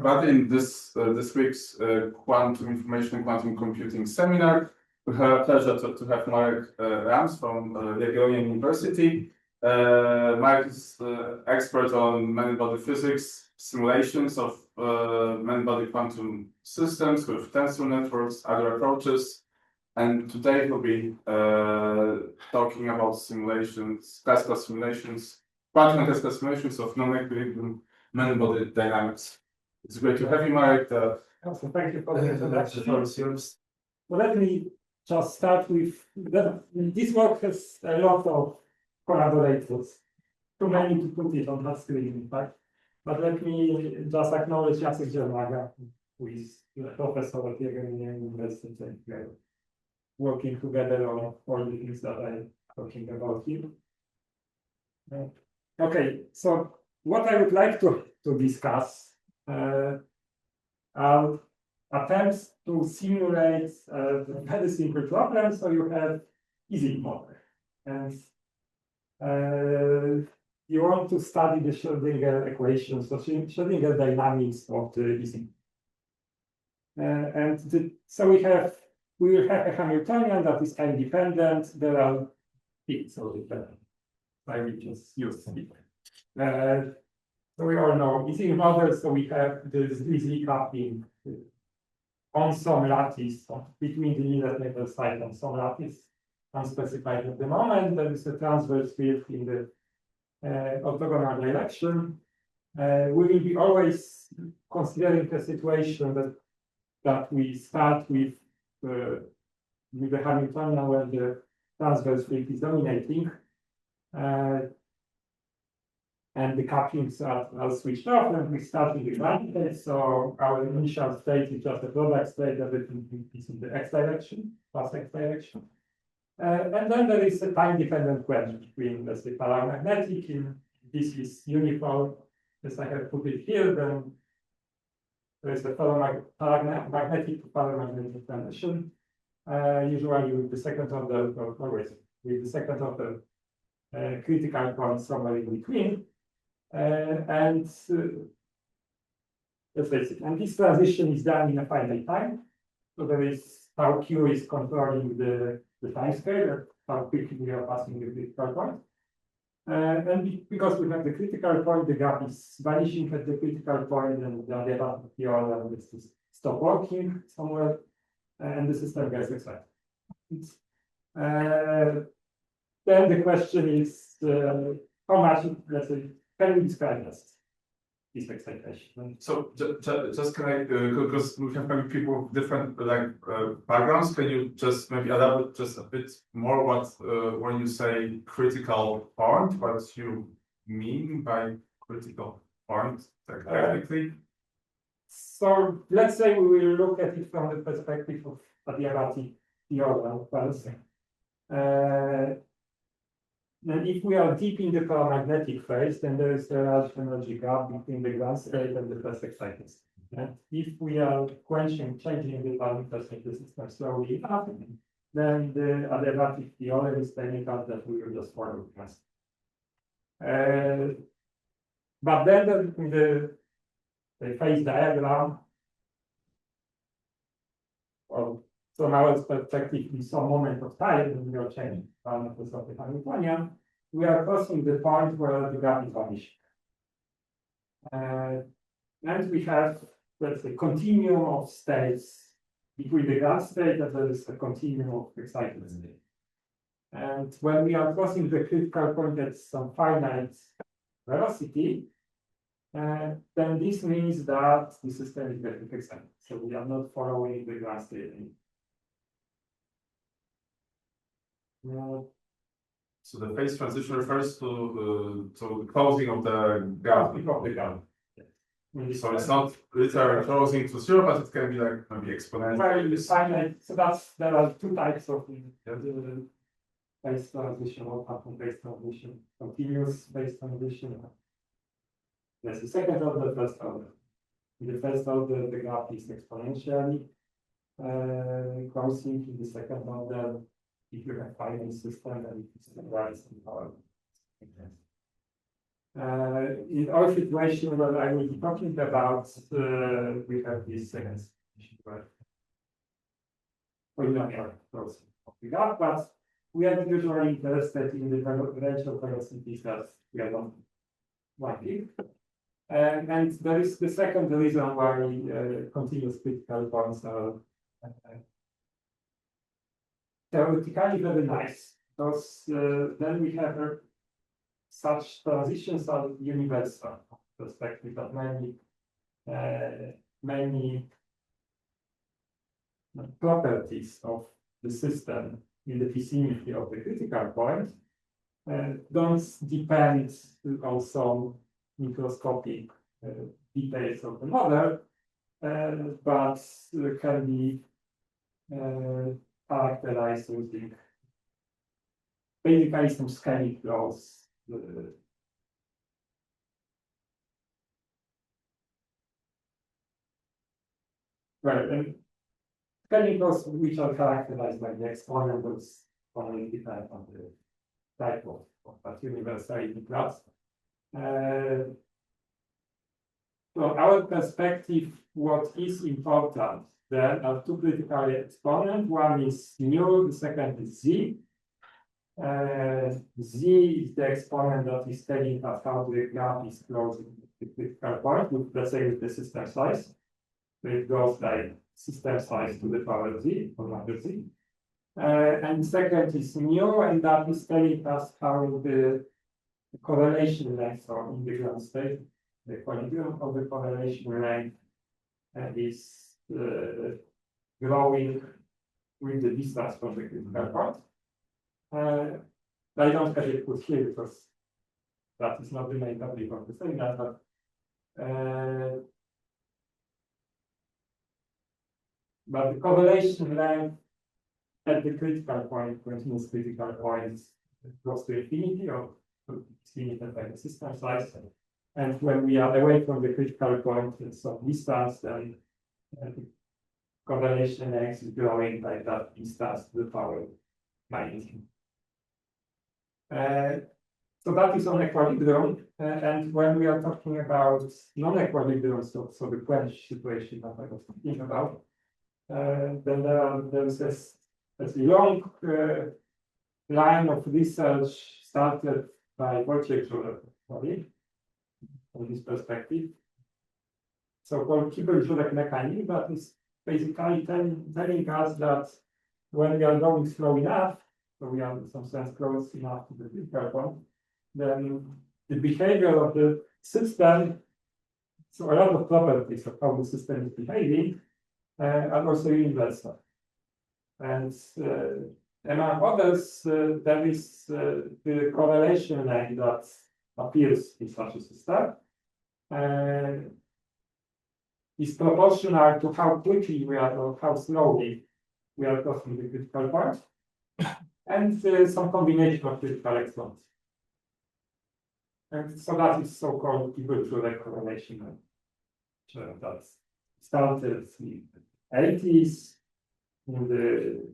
everybody. In this week's Quantum Information and Quantum Computing seminar, we have a pleasure to have Marek Rams from Jagielloński University. Marek is expert on many-body physics, simulations of many-body quantum systems with tensor networks, other approaches. And today we'll be talking about simulations, classical simulations, quantum and classical simulations of non-equilibrium many-body dynamics. It's great to have you, Marek. Also, thank you for the introduction. Well, let me just start with that. This work has a lot of collaborators. Too many to put it on the screen, in fact. But let me just acknowledge Jacek Dziermaga, who is a professor at Uniwersytet. We are working together on all the things that I'm talking about here. Okay, so what I would like to discuss are attempts to simulate very simple problems. So you have Ising model, and you want to study the Schrödinger equations, so Schrödinger dynamics of the Ising. So we will have a Hamiltonian that is independent. There are bits of dependent. I will just use it. So we all know Ising models, so we have this easy coupling on some lattice between the inlet side and some lattice unspecified at the moment. There is a transverse field in the orthogonal direction. We will be always considering the situation that we start with the Hamiltonian where the transverse field is dominating. And the couplings are switched off, and we start with the quantity. So our initial state is just a product state, everything is in the x direction, plus x direction. And then there is a time-dependent question between, let's say, paramagnetic, and this is uniform, as I have put it here, then there is a paramagnetic to paramagnetic transition, usually with the second order, or always with the second order critical point somewhere in between. And this transition is done in a finite time. So there is how Q is controlling the time scale, how quickly we are passing the critical point. And because we have the critical point, the gap is vanishing at the critical point, and the derivative is to stop working somewhere, and the system gets excited. Then the question is how much, let's say, can we describe this excitation? So just can I, because we have maybe people with different backgrounds, can you just maybe elaborate just a bit more what when you say critical point, what you mean by critical point technically? So let's say we will look at it from the perspective of adiabatic theorem first. And if we are deep in the paramagnetic phase, then there is a large energy gap between the ground state and the first excited state. And if we are changing the parameters of the system slowly up, then the adiabatic theorem is telling us that we will just follow the but then the phase diagram, or from our perspective, in some moment of time, when we are changing parameters of the Hamiltonian, we are crossing the point where the gap is vanishing. And we have, let's say, continuum of states between the ground state, and there is a continuum of excited state. And when we are crossing the critical point at some finite velocity, then this means that the system is getting excited. So we are not following the ground state anymore. So the phase transition refers to the closing of the gap. Yes. So it's not literally closing to zero, but it can be like maybe exponential. Very finite. So there are two types of phase transition or quantum phase transition, continuous phase transition. There's the second order, the first order. In the first order, the gap is exponentially closing. In the second order, if you have finite system, then it's rise in power. In our situation, what I will be talking about, we have this second situation where polynomial process of the graph, but we are usually interested in the range of velocities that we are not liking. And there is the second reason why continuous critical points are theoretically very nice, because then we have such transitions are universal perspective that many properties of the system in the vicinity of the critical point don't depend on some microscopic details of the model, but can be characterized using basically some scaling laws. Right, and scaling laws which are characterized by the exponents only depend on the type of that universality class. From our perspective, what is important, there are two critical exponents. One is nu, the second is z. Z is the exponent that is telling us how the graph is closing the critical point, with, let's say, with the system size. So it goes like system size to the power z, or number z. And second is nu, and that is telling us how the correlation length or in the ground state, the equilibrium of the correlation length is growing with the distance from the critical point. I don't have it put here because that is not the main topic of the seminar, but the correlation length at the critical point, continuous critical point, goes to infinity or limited by the system size. And when we are away from the critical point in some distance, then the correlation length is growing by that distance to the power minus. So that is on equilibrium, and when we are talking about non-equilibrium, so the quench situation that I was thinking about, then there's this long line of research started by Wojciech from this perspective, so-called Kibel-Żurek mechanic, that is basically telling us that when we are going slow enough, so we are in some sense close enough to the critical point, then the behavior of the system, so a lot of properties of how the system is behaving, are also universal. And among others, there is the correlation line that appears in such a system, is proportional to how quickly we are or how slowly we are crossing the critical point, and some combination of critical exponents. And so that is so-called Kibel-Żurek correlation that started in the 80s in the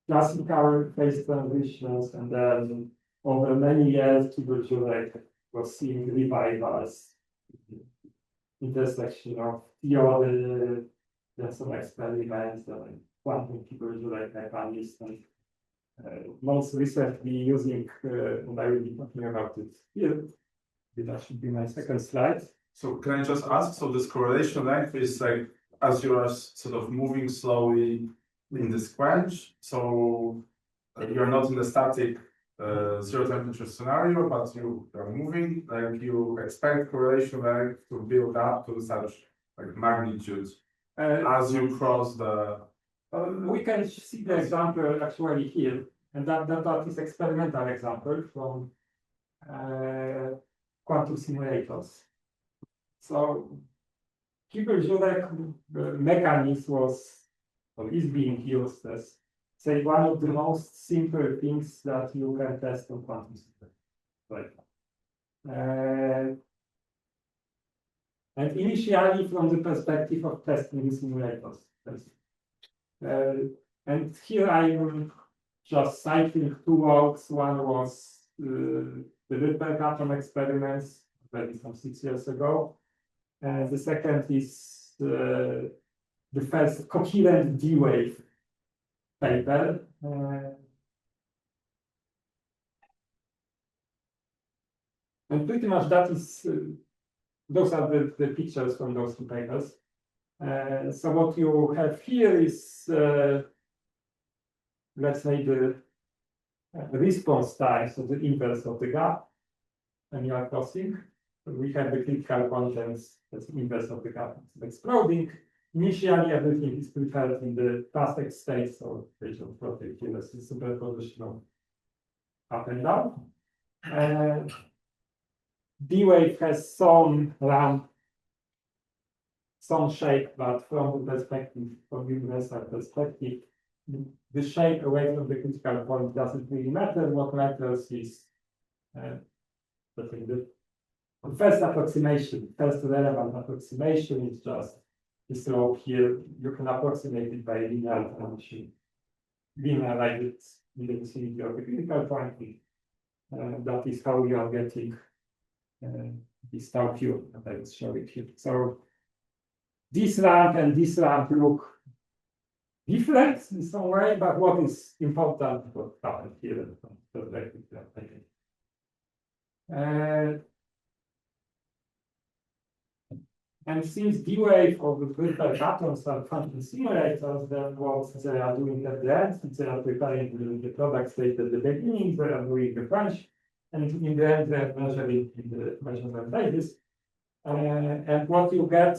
classical phase transitions, and then over many years Kibel-Żurek was seen revival as intersection of theory, then some experiments, and quantum Kibel-Żurek mechanism. Most recently using, and I will be talking about it here. That should be my second slide. So can I just ask, so this correlation length is like as you are sort of moving slowly in this quench, so you're not in a static zero temperature scenario, but you are moving, like you expect correlation length to build up to such like magnitude as you cross the. We can see the example actually here, and that is experimental example from quantum simulators. So Kibel-Żurek mechanism is being used as, say, one of the most simple things that you can test on quantum systems. Right. And initially, from the perspective of testing the simulators. And here I am just citing two works. One was the Rydberg atom experiments, maybe some 6 years ago. The second is the first coherent D-wave paper. And pretty much that is, those are the pictures from those two papers. So what you have here is, let's say, the response time, so the inverse of the gap, and you are crossing. We have the critical contents, that's the inverse of the gap, it's exploding. Initially, everything is prepared in the perfect state, so they don't protect you. That's the superposition of up and down. D-wave has some ramp, some shape, but from the perspective, from universal perspective, the shape away from the critical point doesn't really matter. What matters is the first approximation, first relevant approximation is just the slope here. You can approximate it by linear function, linearize it in the vicinity of the critical point. That is how you are getting this tau q that I will show it here. So this ramp and this ramp look different in some way, but what is important what happened here from the perspective and since D-wave of the Rydberg atoms are quantum simulators, then what they are doing at the end, they are preparing the product state at the beginning, they are doing the crunch, and in the end, they are measuring in the measurement phases. And what you get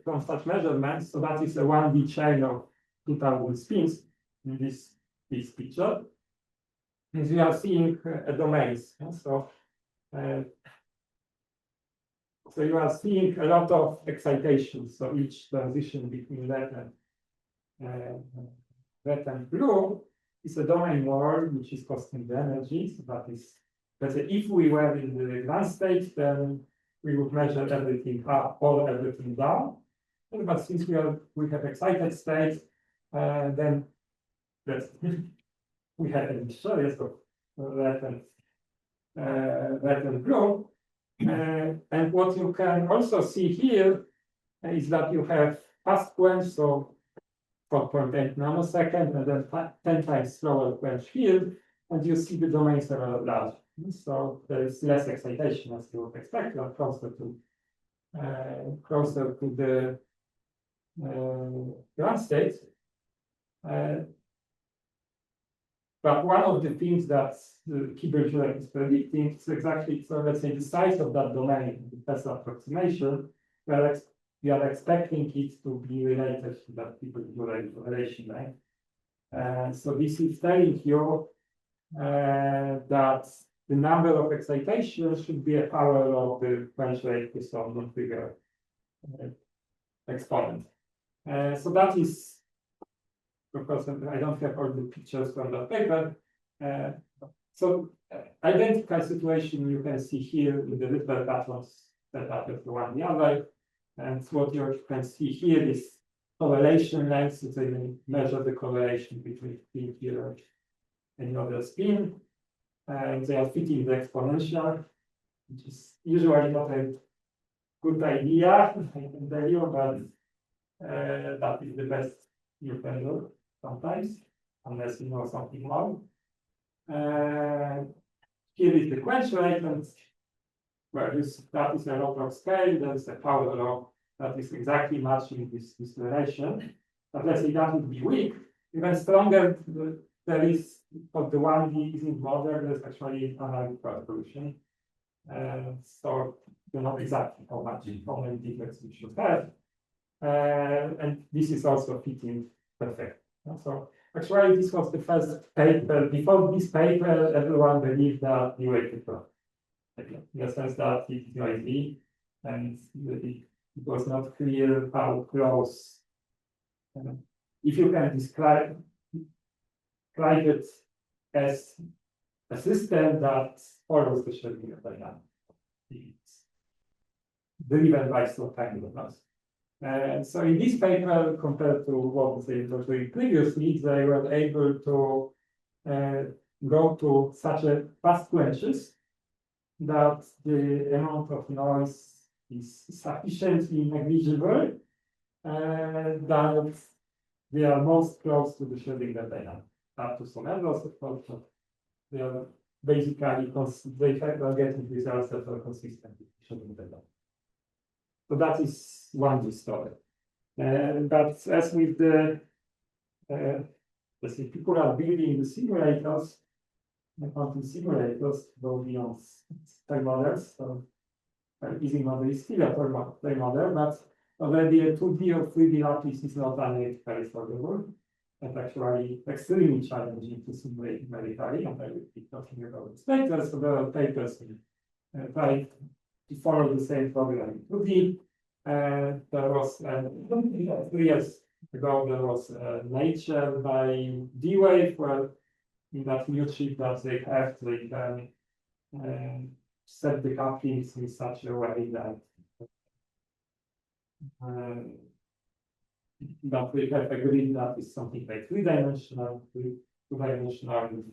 from such measurements, so that is a 1D chain of 2000 spins in this picture, is you are seeing domains. So you are seeing a lot of excitation. So each transition between red and blue is a domain world, which is costing the energy. So that is, let's say, if we were in the ground state, then we would measure everything up or everything down. But since we have excited state, then we have an initial of red and blue. And what you can also see here is that you have fast quench, so 4.8 nanosecond, and then 10 times slower quench here, and you see the domains are large. So there is less excitation as you would expect, you are closer to the ground state. But one of the things that Kibble is predicting is exactly, so let's say the size of that domain, the first approximation, we are expecting it to be related to that Kibble relation, right? So this is telling you that the number of excitations should be a power of the quench rate to some non-trivial exponent. So that is, of course, I don't have all the pictures from that paper. So identical situation you can see here in the Rydberg atoms that are the one the other. And what you can see here is correlation length. So they measure the correlation between spin here and the other spin. And they are fitting the exponential, which is usually not a good idea, I can tell you, but that is the best you can do sometimes, unless you know something more. Here is the quench rate, and that is a log scale. There is a power law that is exactly matching this relation. But let's say that would be weak. Even stronger, there is for the 1D Ising model, there's actually analytical solution. So you know exactly how many defects we should have. And this is also fitting perfect. So actually, this was the first paper. Before this paper, everyone believed that you were different. In the sense that it is noisy, and it was not clear how close. If you can describe it as a system that follows the Schrödinger dynamic, it's driven by slow time loss. So in this paper, compared to what they were doing previously, they were able to go to such a fast quenches that the amount of noise is sufficiently negligible that they are most close to the Schrödinger dynamic. Up to some errors, of course, but they are basically they are getting results that are consistent with Schrödinger dynamic. So that is one story. But as with the let's say people are building the simulators, the quantum simulators go beyond time models. So Ising model is still a time model, but already a 2D or 3D lattice is not analytically solvable and actually extremely challenging to simulate numerically. And I will be talking about this later. So there are papers trying to follow the same program in 2D. There was 3 years ago there was Nature by D-Wave, where in that new chip that they have, they can set the couplings in such a way that that we have agreed that is something like 3-dimensional, 2-dimensional.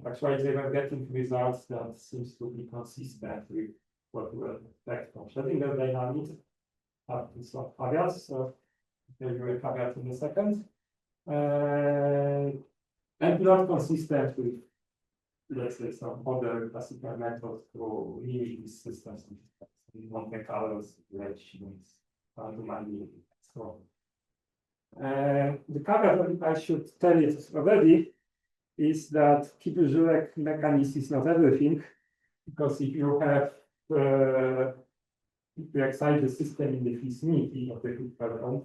Actually, they were getting results that seems to be consistent with what we would expect from Schrödinger dynamics. It's not caveats, so there will be a caveat in a second. And not consistent with, let's say, some other classical methods to mimic these systems, Monte Carlo simulations, randomly, and so on. The caveat that I should tell you already is that Kibble-Jurek mechanism is not everything, because if you have if you excite the system in the vicinity of the critical point,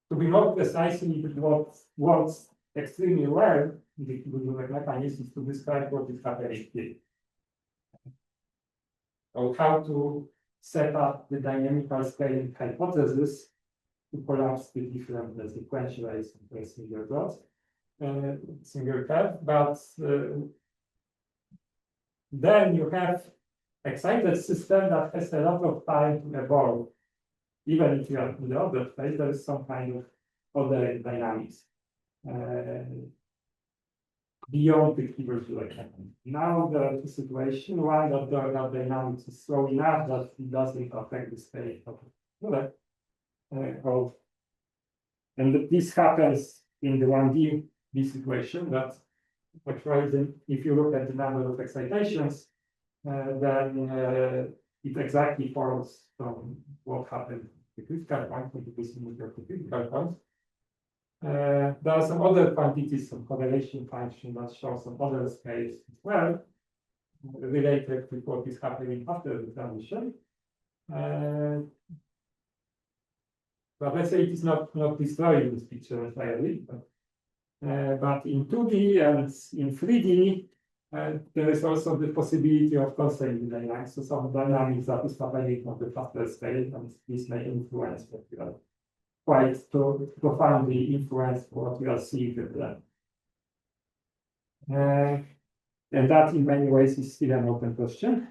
to be more precisely, what works extremely well in the Kibble-Jurek mechanism is to describe what is happening here. So how to set up the dynamical scaling hypothesis to collapse the different sequentialized single plots, single curve, but then you have excited system that has a lot of time to evolve. Even if you are in the other phase, there is some kind of other dynamics beyond the Kibble-Jurek. Now the situation, one that the dynamics is slow enough that it doesn't affect the state of the and this happens in the 1D situation, that actually if you look at the number of excitations, then it exactly follows from what happened at the critical point, with the vicinity of the critical point. There are some other quantities of correlation function that show some other scales as well, related to what is happening after the transition. But let's say it is not destroying this picture entirely. But in 2D and in 3D, there is also the possibility of constraint dynamics. So some dynamics that is happening on the faster scale, and this may influence what we are quite profoundly influence what we are seeing with them. And that in many ways is still an open question.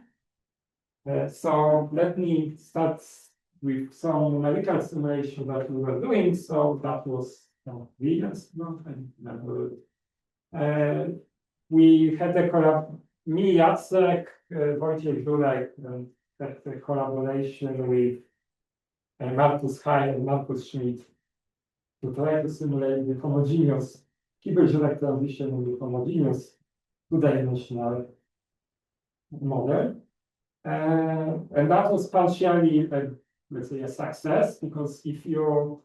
So let me start with some numerical simulation that we were doing. So that was 3 years ago, I remember. We had me, Jacek, Wojciech Żurek, had a collaboration with Markus Heil and Markus Schmidt to try to simulate the homogeneous Kibble-Jurek transition with homogeneous 2-dimensional model. And that was partially, let's say, a success, because if you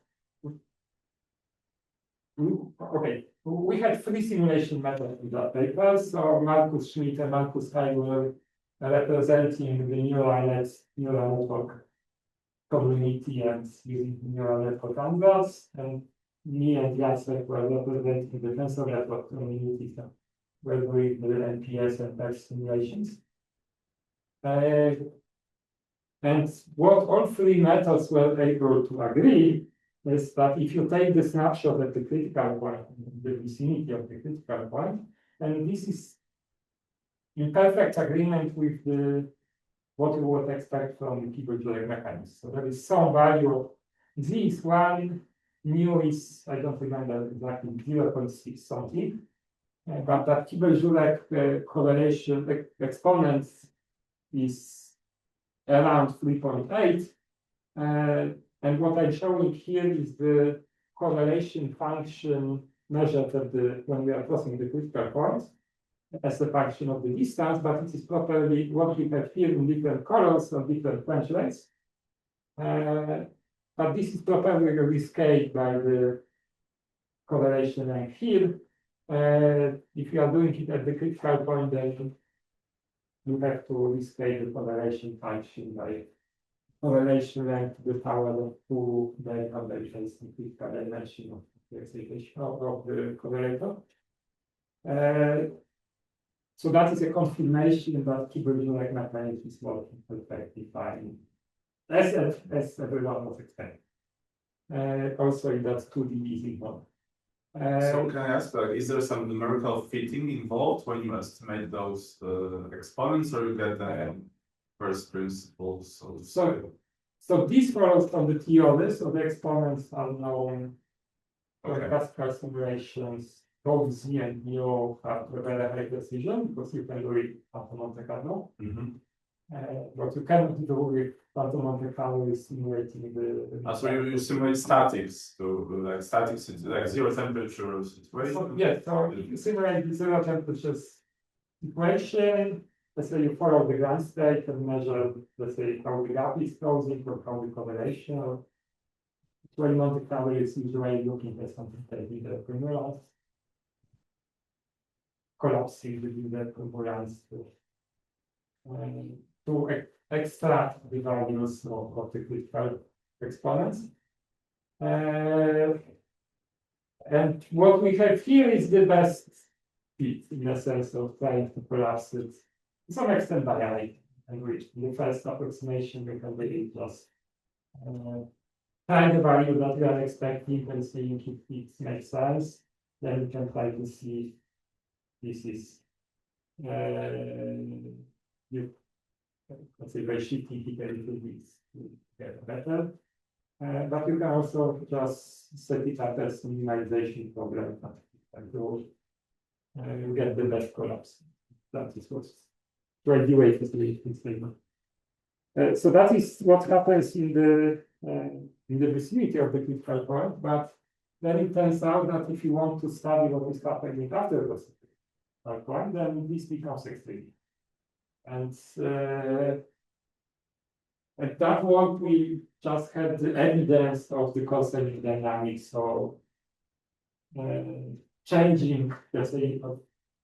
we had 3 simulation methods in that paper. So Markus Schmidt and Markus Heil were representing the neural network community and using neural network answers, and me and Jacek were representing the tensor network community. So we're doing the NPS and patch simulations. And what all 3 methods were able to agree is that if you take the snapshot at the critical point, the vicinity of the critical point, and this is in perfect agreement with what you would expect from the Kibble-Jurek mechanism. So there is some value of z is 1, mu is, I don't remember exactly, 0.6 something. But that Kibel-Jurek correlation exponent is around 3.8. And what I'm showing here is the correlation function measured at when we are crossing the critical point as a function of the distance, but it is properly what we have here in different colors or different quench rates. But this is properly rescaled by the correlation length here. If you are doing it at the critical point, then you have to rescale the correlation function by correlation length to the power of 2 delta delta is the critical dimension of the excitation of the correlator. So that is a confirmation that Kibel-Jurek mechanics is working perfectly fine, as everyone was expecting. Also in that 2D Ising model. So can I ask, like, is there some numerical fitting involved when you estimate those exponents, or you get the first principles? So these follows from the theory, so the exponents are known for classical simulations. Both Z and mu have a very high precision because you can do it Phantom Monte Carlo. What you cannot do with Phantom Monte Carlo is simulating the. So you simulate statics to like statics, like zero temperature situation. So, yes, so if you simulate the zero temperatures equation, let's say you follow the ground state and measure, let's say, how the gap is closing or how the correlation. Or when Monte Carlo is usually looking at something like the primulance collapsing within the primulance to extract the values of the critical exponents. And what we have here is the best fit in the sense of trying to collapse it to some extent by eye. And the first approximation we can really just find the value that we are expecting and seeing if it makes sense. Then we can try to see if this is let's say by shifting it a little bit to get better. But you can also just set it up as minimization problem and you get the best collapse. That is what's the way to do it. So that is what happens in the vicinity of the critical point. But then it turns out that if you want to study what is happening after the critical point, then this becomes extreme. And at that point, we just had the evidence of the constant dynamics, so changing, let's say,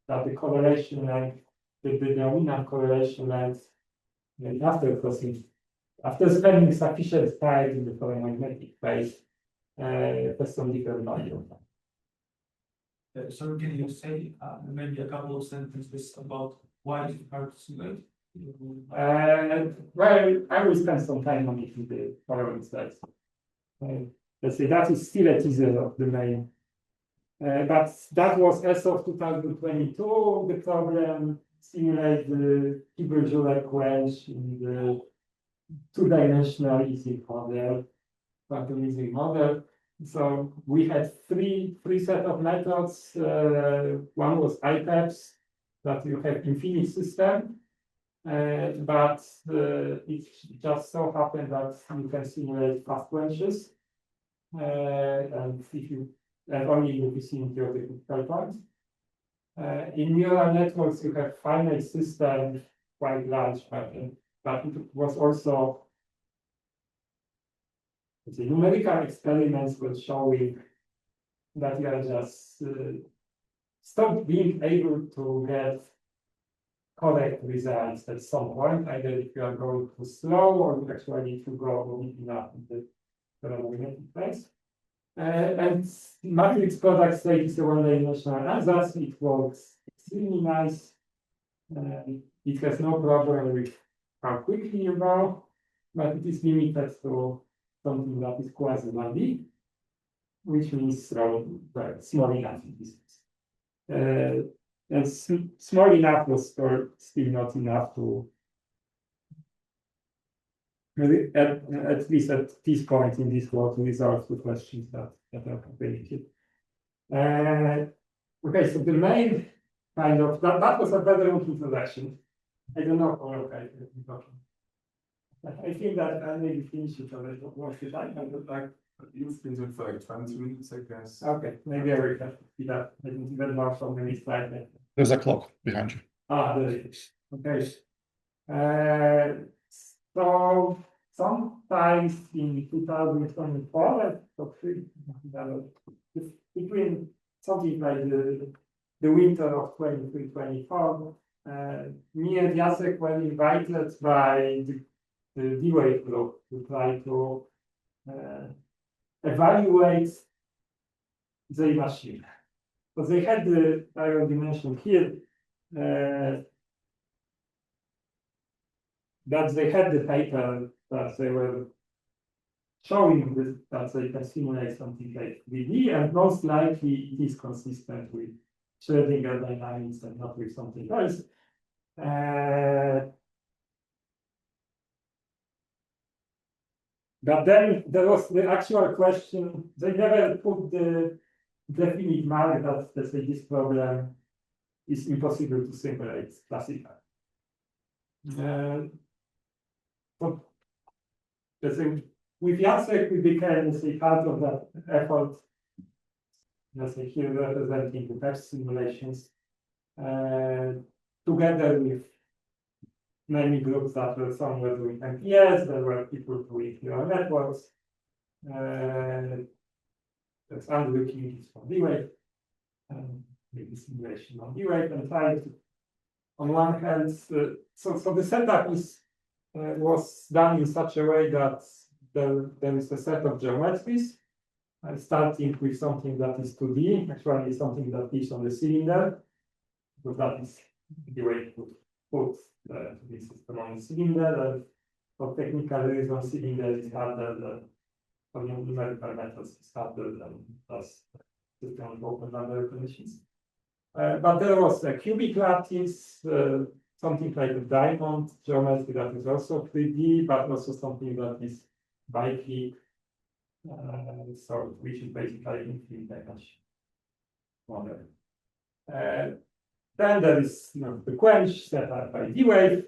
that the correlation length, the dominant correlation length, after crossing, after spending sufficient time in the ferromagnetic phase, has some different value. So can you say maybe a couple of sentences about why it's hard to simulate? Well, I will spend some time on it in the following slides. Let's say that is still a teaser of the main. But that was as of 2022. The problem simulate the Kibel-Jurek quench in the two-dimensional Ising model, quantum Ising model. So we had three set of methods. One was IPEPS, that you have infinite system. But it just so happened that you can simulate fast quenches, and only in the vicinity of the critical point. In neural networks, you have finite system, quite large, but it was also the numerical experiments were showing that you are just stop being able to get correct results at some point, either if you are going too slow or actually if you go enough in the ferromagnetic phase. And matrix product state is a one-dimensional ansatz. It works extremely nice. It has no problem with how quickly you go, but it is limited to something that is quasi-1D, which means small enough in this case. And small enough was still not enough to, at least at this point in this work, to resolve the questions that that are completed. Okay, so the main kind of that was a very long introduction. I don't know how okay we're talking. I think that I maybe finish it already. What's the time? I would like You've been doing for like 20 minutes, I guess. okay, maybe I will have to speed up. I didn't even know so many slides. There's a clock behind you. Ah, there it is. Okay. So sometimes in 2024, so between something like the winter of 23-24, me and Jacek were invited by the D-Wave group to try to evaluate the machine. So they had the, I already mentioned here, that they had the paper that they were showing this, that they can simulate something like 3D, and most likely it is consistent with Schrödinger dynamics and not with something else. But then there was the actual question, they never put the definite mark that, let's say, this problem is impossible to simulate classically. But let's say with Jacek, we became, let's say, part of that effort. Let's say here representing the text simulations, together with many groups that were some were doing MPS, there were people doing neural networks. That's Andrew King is from D-Wave, maybe simulation on D-Wave, and trying to, on one hand, so the setup is was done in such a way that there is a set of geometries, starting with something that is 2D, actually something that is on the cylinder, because that is the way to put this system on the cylinder, and for technical reasons, cylinder is harder than, for numerical methods, is harder than plus system of open number conditions. But there was a cubic lattice, something like a diamond geometry that is also 3D, but also something that is bicyclic, so which is basically infinite image model. Then there is the quench set up by D-Wave,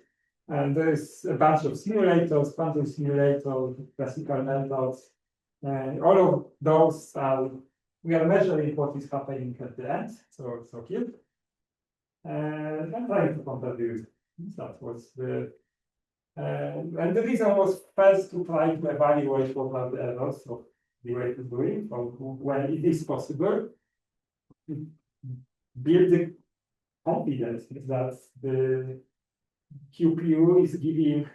and there is a bunch of simulators, quantum simulators, classical methods, and all of those are, we are measuring what is happening at the end, so here. And I'm trying to compare the that was the and the reason was first to try to evaluate what are the errors of the way to do it, or when it is possible, build the confidence that the QPU is giving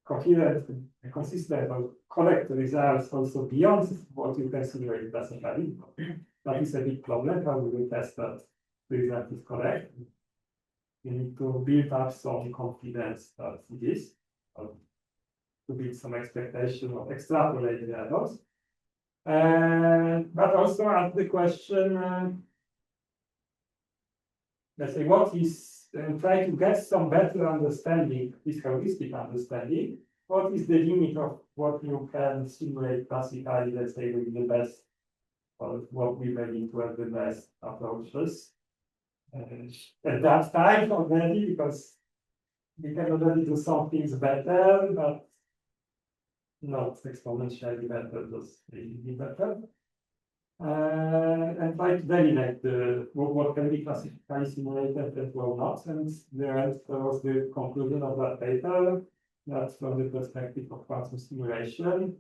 coherent, consistent, or correct results also beyond what you can simulate classically. That is a big problem. How we will test that the result is correct? You need to build up some confidence that it is, or to build some expectation of extrapolate the errors. But also ask the question, let's say, what is, try to get some better understanding, this heuristic understanding, what is the limit of what you can simulate classically, let's say, with the best, or what we may need to have the best approaches. At that time already, because we can already do some things better, but not exponentially better, just really better. And try to validate what can be classically simulated and what not. And there was the conclusion of that paper that from the perspective of quantum simulation,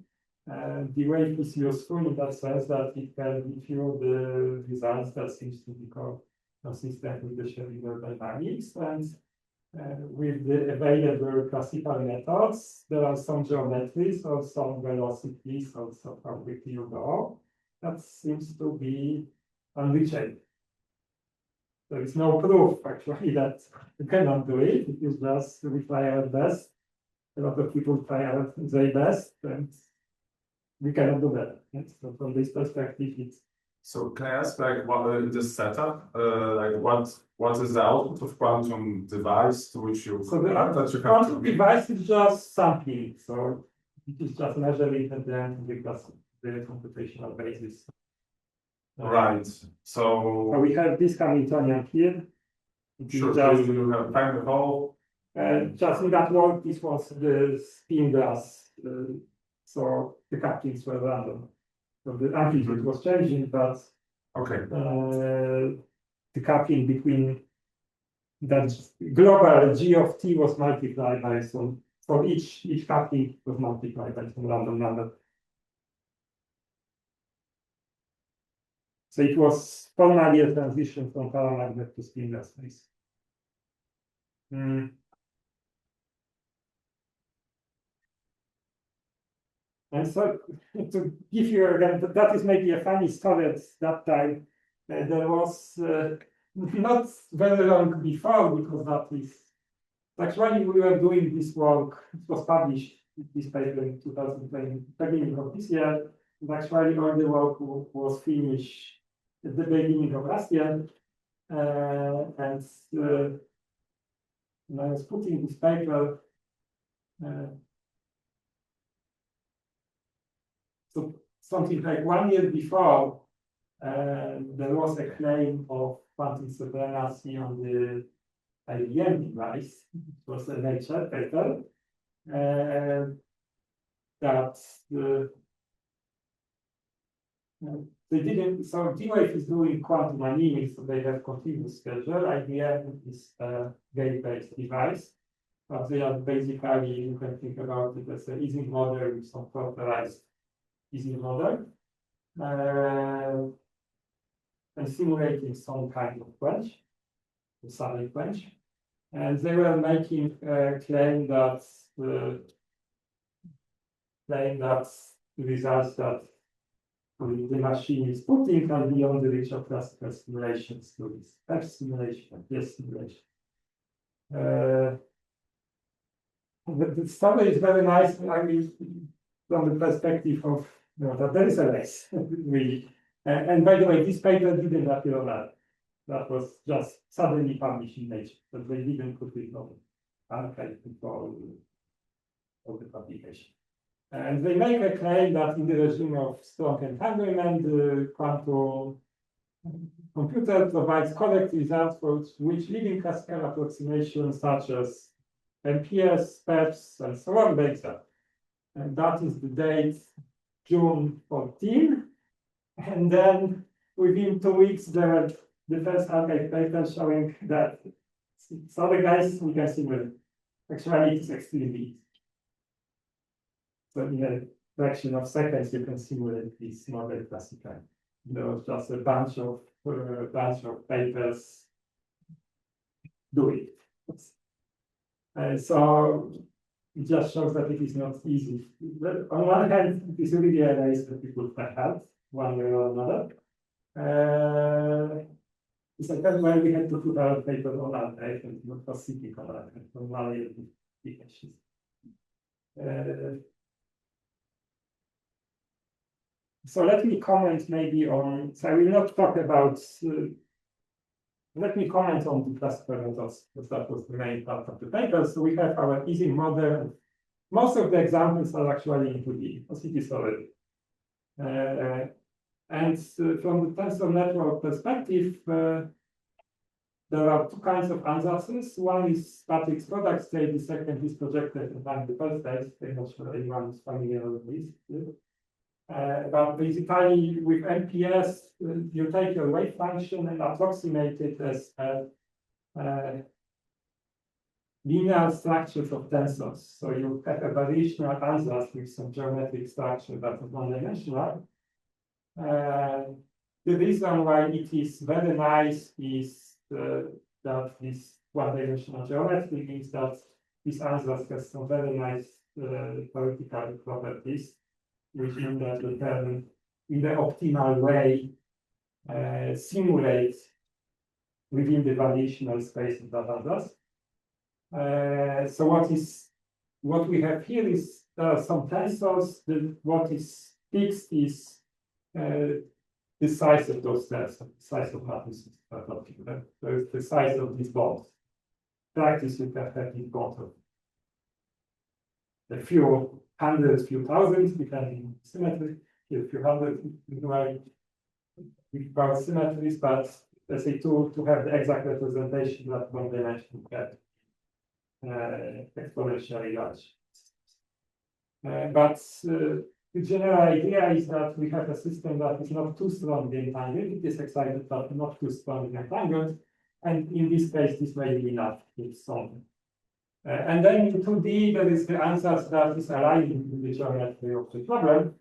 the way it is useful in that sense that it can give you the results that seems to be consistent with the Schrödinger dynamics, and with the available classical methods, there are some geometries or some velocities, also how quickly you go. That seems to be unreachable. There is no proof actually that you cannot do it. It is just we try our best. A lot of people try their best, and we cannot do better. Yes? So from this perspective, it's. So can I ask, like, what in this setup, like, what is the output of quantum device to which you? So the quantum device is just sampling. So it is just measuring at the end because the computational basis Right. So So we have this Hamiltonian here. It is sure, just, you have find the hole. just in that work, this was the spin glass. So the couplings were random. So the amplitude was changing, but Okay. the coupling between that global G of t was multiplied by some, for each coupling was multiplied by some random number. So it was formally a transition from paramagnet to spin-glass space. And so to give you again, that is maybe a funny story at that time. There was not very long before, because that is actually we were doing this work. It was published, this paper in 2020, beginning of this year. And actually, all the work was finished at the beginning of last year. And I was putting this paper. So something like 1 year before, there was a claim of quantum supremacy on the IBM device. It was a Nature paper that they didn't. So D-Wave is doing quantum annealing, so they have continuous schedule. IBM is a gate-based device, but they are basically, you can think about it as an Ising model with some factorized Ising model, and simulating some kind of quench, the solid quench. And they were making a claim that the results that the machine is putting can be beyond the reach of classical simulations, so it's F simulation and yes simulation. The story is very nice. I mean, from the perspective of that there is a race, really. And by the way, this paper didn't appear on that. That was just suddenly published in Nature, but they didn't put it on archive before of the publication. And they make a claim that in the regime of strong entanglement, the quantum computer provides correct results for which leading classical approximations such as MPS, PEPS, and so on makes up. And that is the date June 14. And then within 2 weeks, there were the first archive paper showing that, sorry guys, we can simulate. Actually, it's extremely easy. So in a fraction of seconds, you can simulate this model classically. There was just a bunch of papers doing it. So it just shows that it is not easy. But on one hand, it is really a race that people can help one way or another. The second way, we had to put our paper on our page and not for city color and for one applications. So let me comment maybe on, so I will not talk about, let me comment on the classical methods, because that was the main part of the paper. So we have our Ising model. Most of the examples are actually in 2D, because it is already. And from the tensor network perspective, there are two kinds of ansatz. One is matrix product state, the second is projected among the first state. I'm not sure anyone is familiar with this. But basically, with MPS, you take your wave function and approximate it as linear structures of tensors. So you have a variational ansatz with some geometric structure that is one-dimensional. The reason why it is very nice is that this one-dimensional geometry means that this ansatz has some very nice theoretical properties, which mean that we can, in the optimal way, simulate within the variational space of that ansatz. So what we have here is some tensors. What is fixed is the size of those tensors, the size of matrices. So the size of these bonds. Practice, you can have these bonds of a few hundreds, few thousands, depending on symmetry, a few hundred, about symmetries, but let's say to have the exact representation that one dimension get exponentially large. But the general idea is that we have a system that is not too strongly entangled. It is excited, but not too strongly entangled. And in this case, this may be enough to solve. And then in 2D, there is the answer that is aligning with the geometry of the problem.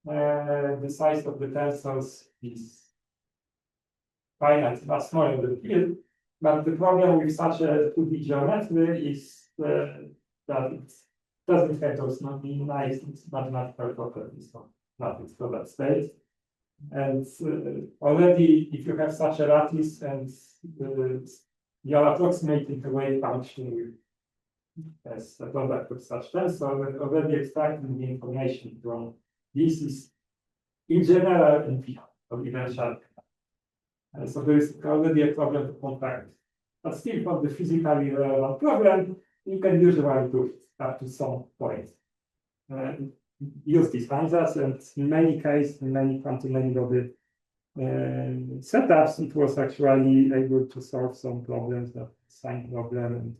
The size of the tensors is finite, but smaller than the field. But the problem with such a 2D geometry is that it doesn't have those nice mathematical properties of lattice product state. And already, if you have such a lattice and you are approximating the wave function as a product of such tensor, already extracting the information from this is in general NP of eventual. So there is already a problem to contract. But still, for the physically relevant problem, you can usually do it up to some point. Use these answers, and in many cases, in many quantum of the setups, it was actually able to solve some problems, the sign problem.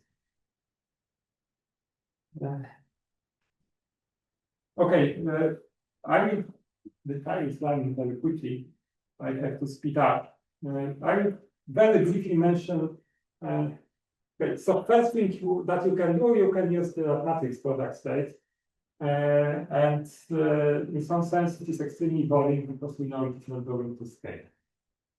And, okay, the time is running very quickly. I have to speed up. I will very briefly mention. Okay, so first thing that you can do, you can use the matrix product state. And in some sense, it is extremely boring because we know it is not going to scale.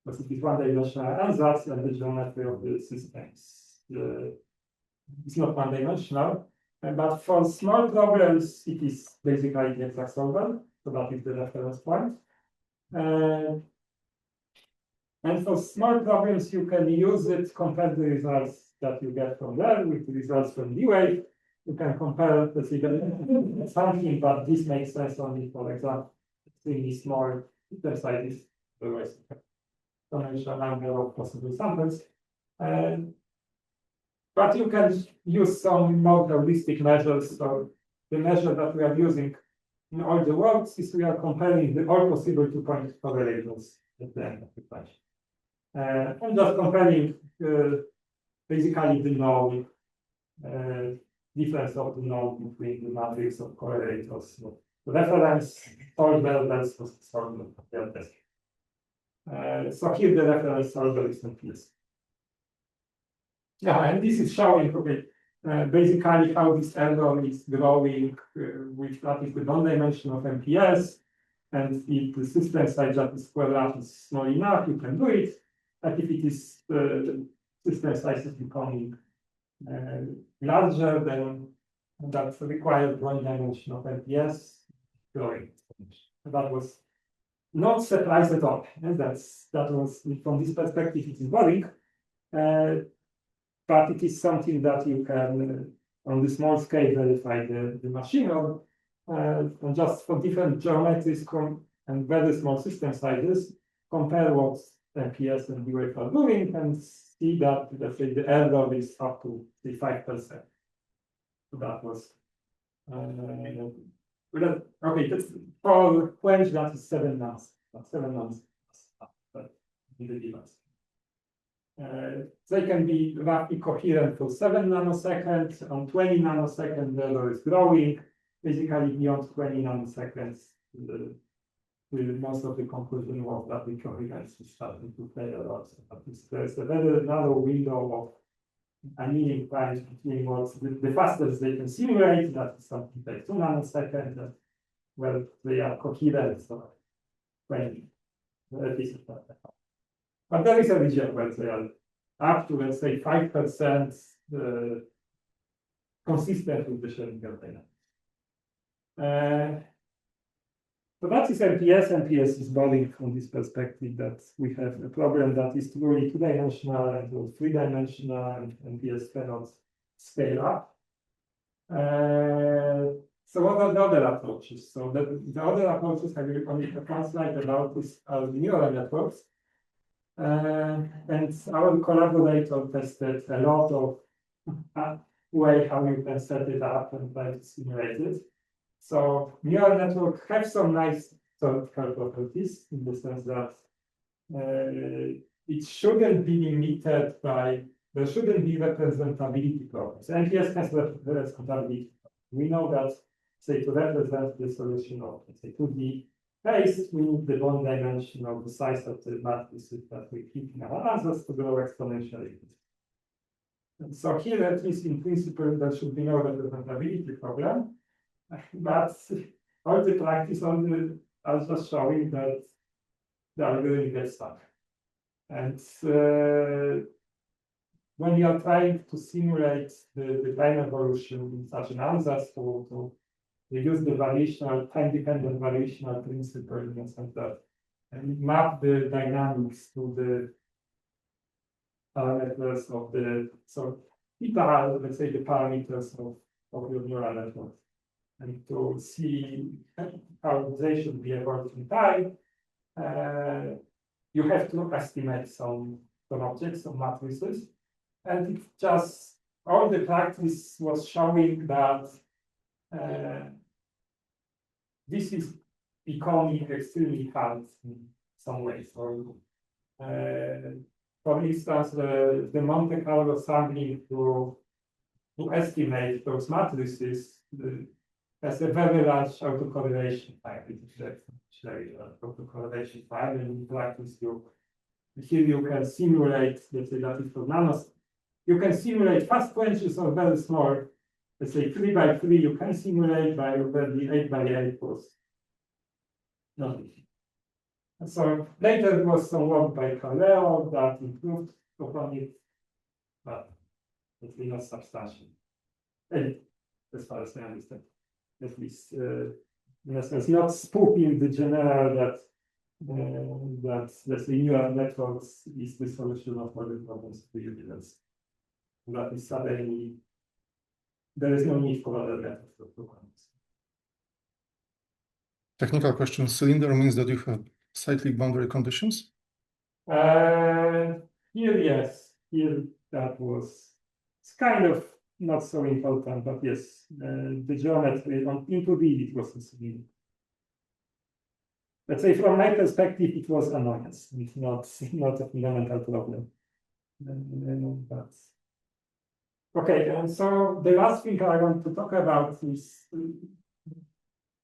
Because it is one-dimensional ansatz, and the geometry of the systems is not one-dimensional. But for small problems, it is basically the exact solver. So that is the reference point. And for small problems, you can use it, compare the results that you get from there with the results from D-wave. You can compare, let's say, something, but this makes sense only, for example, extremely small system sizes, otherwise, exponential number of possible samples. But you can use some more heuristic measures. So the measure that we are using in all the works is we are comparing all possible two-point correlators at the end of the question. And just comparing basically the node, difference of the node between the matrix of correlators. So the reference solver versus solver. So here the reference solver is NPS. Yeah, and this is showing, okay, basically how this error is growing with that is the non-dimension of MPS. And if the system size that is square root is small enough, you can do it. But if it is system size is becoming larger, then that requires one dimension of MPS growing. That was not surprised at all. And that was from this perspective, it is boring. But it is something that you can, on the small scale, verify the machine on, and just for different geometries and very small system sizes, compare what MPS and D-wave are doing and see that, let's say, the error is up to, say, 5%. So that was, okay, that's for quench, that is 7 months. 7 months in the device. They can be roughly coherent for 7 nanoseconds. On 20 nanoseconds, the error is growing. Basically, beyond 20 nanoseconds, most of the conclusion was that the coherence is starting to play a lot. There's a very narrow window of annealing times between what's the fastest they can simulate, that is something like 2 nanoseconds, and well, they are coherent, so 20. But there is a region where they are up to, let's say, 5% consistent with the Schrödinger dynamics. So that is MPS. MPS is boring from this perspective that we have a problem that is truly two-dimensional and three-dimensional, and MPS cannot scale up. So what are the other approaches? So the other approaches, I will only have one slide about this, are neural networks. And our collaborator tested a lot of way how you can set it up and try to simulate it. So neural networks have some nice theoretical properties in the sense that it shouldn't be limited by, there shouldn't be representability problems. And yes, has representability. We know that, say, to represent the solution of, let's say, 2D space, we need the one dimension of the size of the matrices that we keep in our answers to grow exponentially. And so here, at least in principle, there should be no representability problem. But all the practice on the are just showing that the algorithm gets stuck. And when you are trying to simulate the time evolution in such an answer to use the variational, time-dependent variational principle in the sense that and map the dynamics to the parameters of the, so these are, let's say, the parameters of your neural network. And to see how they should be evolved in time, you have to estimate some objects, some matrices. And it just, all the practice was showing that this is becoming extremely hard in some ways. So, for instance, the Monte Carlo sampling to estimate those matrices has a very large autocorrelation time. It is very autocorrelation time, and in practice, here you can simulate, let's say that is for nanos. You can simulate fast quenches or very small, let's say 3 by 3, you can simulate by the 8 by 8 plus nothing. So later there was some work by Carleo that improved upon it, but it's not substantial. And as far as I understand, at least in a sense, not spoofing the general that let's say neural networks is the solution of all the problems of the universe. That is suddenly there is no need for other methods of programs. Technical question: cylinder means that you have cyclic boundary conditions? Here, yes. Here, that was, it's kind of not so important, but yes, the geometry on into V, it was a cylinder. Let's say from my perspective, it was annoyance. It's not a fundamental problem. But okay, and so the last thing I want to talk about is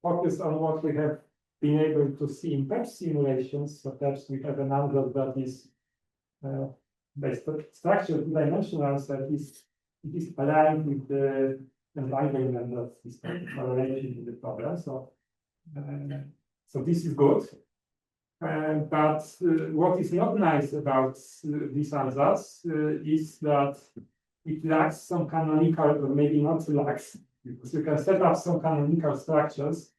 focus on what we have been able to see in PEPS simulations. So perhaps we have an answer that is based on structure dimensional, so it is aligned with the environment that is correlated with the problem. So so this is good. But what is not nice about these answers is that it lacks some canonical, or maybe not lacks, because you can set up some canonical structures,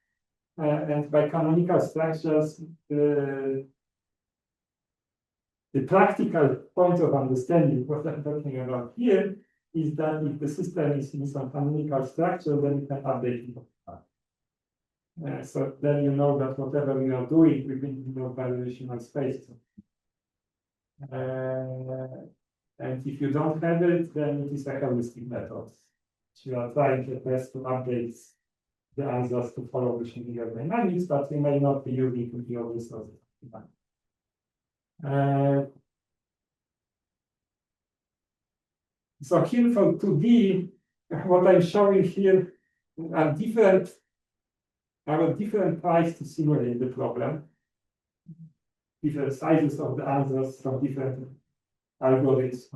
and by canonical structures, the practical point of understanding what I'm talking about here is that if the system is in some canonical structure, then you can update it. So then you know that whatever you are doing within your variational space. And if you don't have it, then it is a heuristic method. You are trying your best to update the answers to follow the changing of dynamics, but you may not be using your resources. So here for 2D, what I'm showing here are different tries to simulate the problem, different sizes of the answers from different algorithms.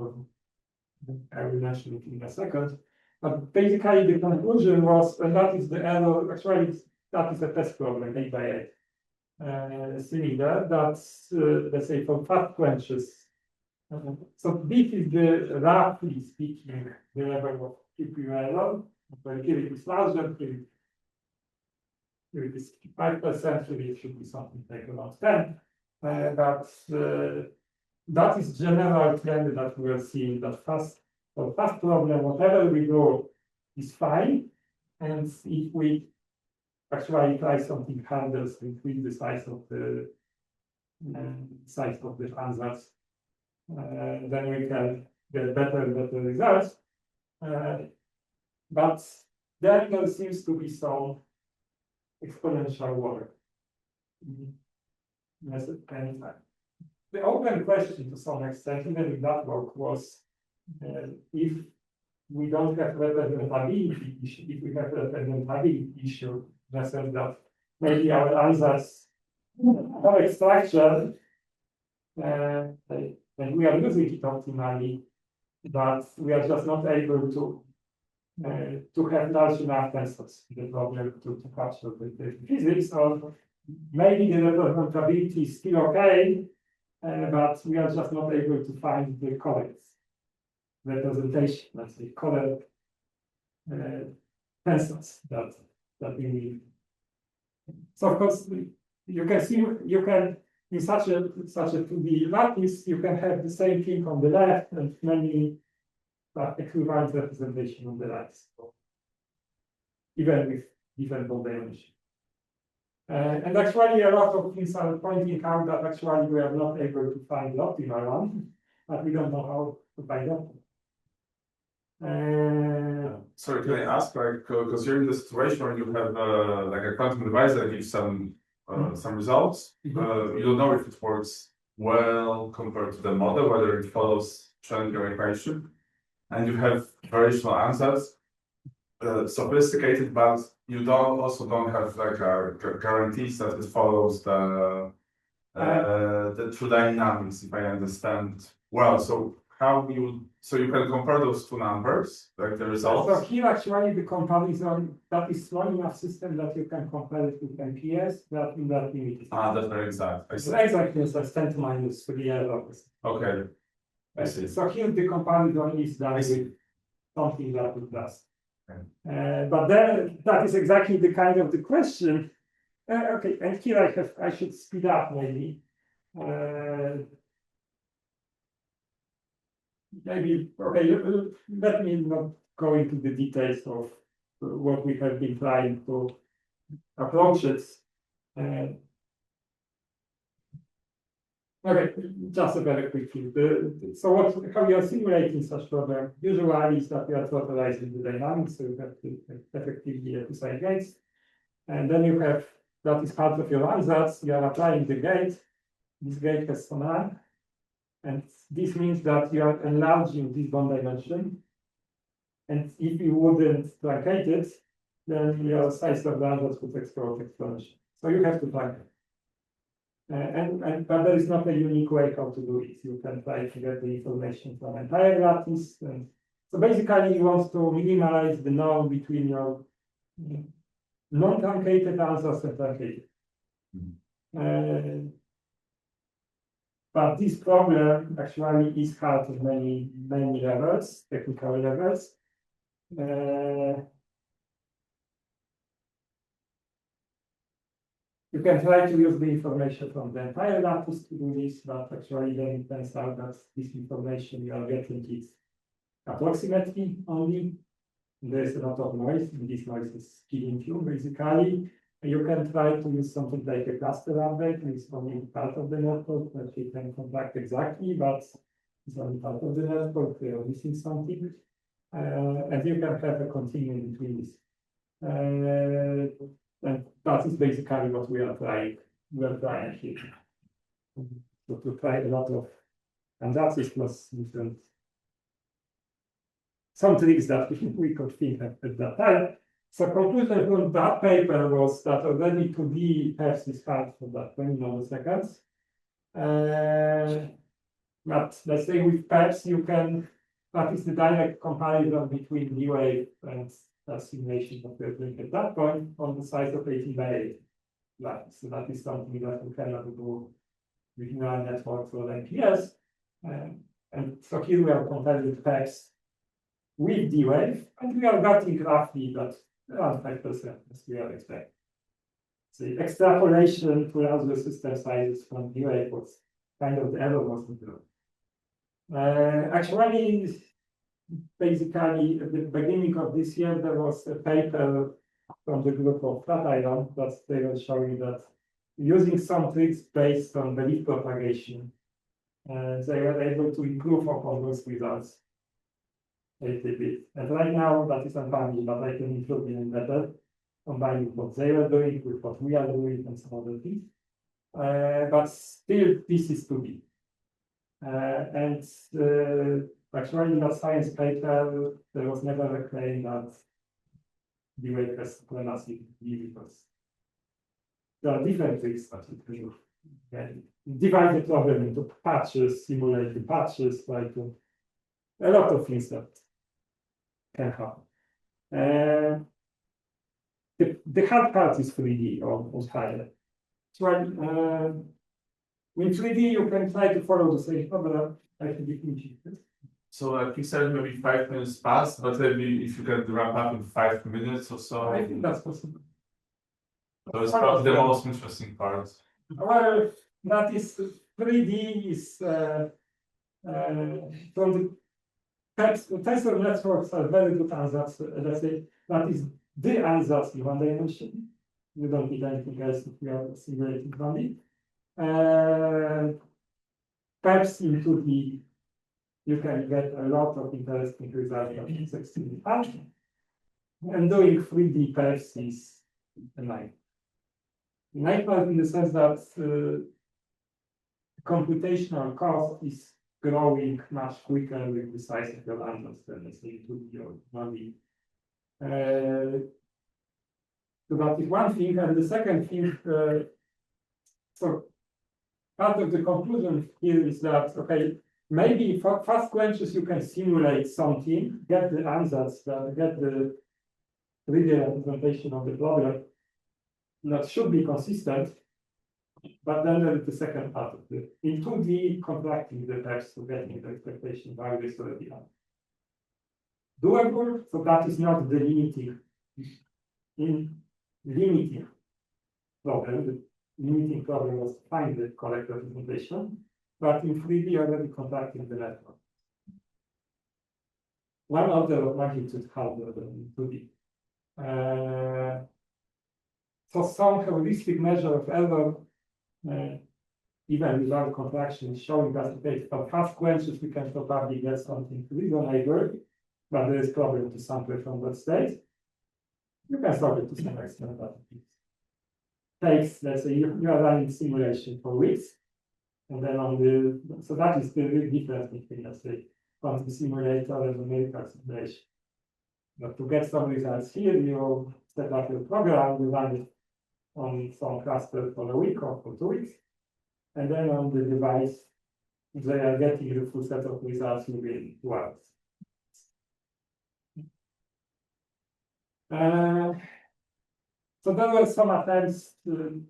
I will mention it in a second. But basically, the conclusion was, and that is the error, actually, that is a test problem, 8 by 8 cylinder, that's, let's say, for fast quenches. So this is the, roughly speaking, the level of QQ error. But here it is larger, here it is 5%, here it should be something like around 10. But that is general trend that we are seeing, that for fast problem, whatever we do is fine. And if we actually try something harder, so increase the size of the answers, then we can get better and better results. But then there seems to be some exponential work. Yes, the open question to some extent, even in that work, was if we don't have representability issue, if we have representability issue, in the sense that maybe our answers have a structure and we are using it optimally, but we are just not able to have large enough tensors in the problem to capture the physics, or maybe the representability is still okay, but we are just not able to find the correct representation, let's say, correct tensors that we need. So of course, you can see, you can, in such a 2D lattice, you can have the same thing on the left and many equivalent representation on the right, so even with different dimensions. And actually, a lot of things are pointing out that actually we are not able to find the optimal one, but we don't know how to find that. Sorry, can I ask, like, because you're in the situation where you have like a quantum device that gives some results, you don't know if it works well compared to the model, whether it follows Schrödinger equation, and you have variational answers, sophisticated, but you also don't have like guarantees that it follows the true dynamics, if I understand well. So you can compare those two numbers, like the results. So here actually the comparison, that is small enough system that you can compare it with MPS, that in that limit. That's very exact. I see. Exactly, it's like 10 to minus 3 errors. Okay. I see. So here the comparison is done with something that it does. Okay. But then that is exactly the kind of the question. Okay, and here I should speed up maybe. Maybe, okay, let me not go into the details of what we have been trying to approach it. Okay, just a very quick thing. So how we are simulating such problem usually is that we are totalizing the dynamics, so you have to effectively apply gates. And then you have, that is part of your ansatz, you are applying the gate. This gate has some run. And this means that you are enlarging this one dimension. And if you wouldn't truncate it, then your size of the ansatz would explode exponentially. So you have to truncate. But there is not a unique way how to do it. You can try to get the information from entire lattice. So basically, you want to minimize the norm between your non-truncated answers and truncated. But this problem actually is hard on many levels, technical levels. You can try to use the information from the entire lattice to do this, but actually then it turns out that this information you are getting is approximately only. There is a lot of noise, and this noise is killing you basically. You can try to use something like a cluster update, and it's only part of the network that you can conduct exactly, but it's only part of the network, they are missing something. And you can have a continuum between this. And that is basically what we are trying. Here. So to try a lot of, and that is plus different, some tricks that we could think at that time. So conclusion from that paper was that already 2D perhaps is hard for that 20 nanoseconds. But let's say with PEPs you can, that is the direct comparison between D-wave and simulation that we're doing at that point on the size of 18 by 8 lattice. So that is something that we cannot do with neural networks or MPS. And so here we are comparing PEPs with D-wave, and we are getting roughly that around 5% as we are expecting. The extrapolation to larger system sizes from D-wave was kind of the error wasn't good. Actually, basically at the beginning of this year, there was a paper from the group of Flatiron that they were showing that using some tricks based on belief propagation, they were able to improve upon those results a little bit. And right now that is unfounded, but I can improve even better, combining what they were doing with what we are doing and some other things. But still, this is to be. Actually, in that science paper, there was never a claim that the weight has supremacy because there are different things that you can divide the problem into patches, simulate the patches, like a lot of things that can happen. The hard part is 3D or higher. So in 3D, you can try to follow the same problem. I think it will be good. So I think that maybe 5 minutes past, but maybe if you can wrap up in 5 minutes or so. I think that's possible. So it's probably the most interesting part. Well, that is 3D is from the tensor networks are very good ansatz. Let's say that is the ansatz in one dimension. You don't need anything else if you are simulating only. Perhaps in 2D, you can get a lot of interesting results that is extremely hard. And doing 3D perhaps is a nightmare. Nightmare in the sense that computational cost is growing much quicker with the size of your answers than let's say 2D or 1D. So that is one thing, and the second thing, so part of the conclusion here is that, okay, maybe for fast quenches you can simulate something, get the answers, get the 3D representation of the problem that should be consistent, but then there is the second part of it. In 2D, contracting the text to getting the expectation value is already done. Doable, so that is not the limiting. In limiting problem, the limiting problem was to find the correct representation, but in 3D already contracting the network. One order of magnitude harder than in 2D. So some heuristic measure of error, even without contraction, is showing that okay, for fast quenches we can probably get something reasonable, but there is problem to sample from that state. You can solve it to some extent, but it takes, let's say, you are running simulation for weeks, and then on the, so that is the real difference between, let's say, quantum simulator and numerical simulation. But to get some results here, you set up your program, you run it on some cluster for a week or for 2 weeks, and then on the device, they are getting the full set of results within 2 hours. So there were some attempts to,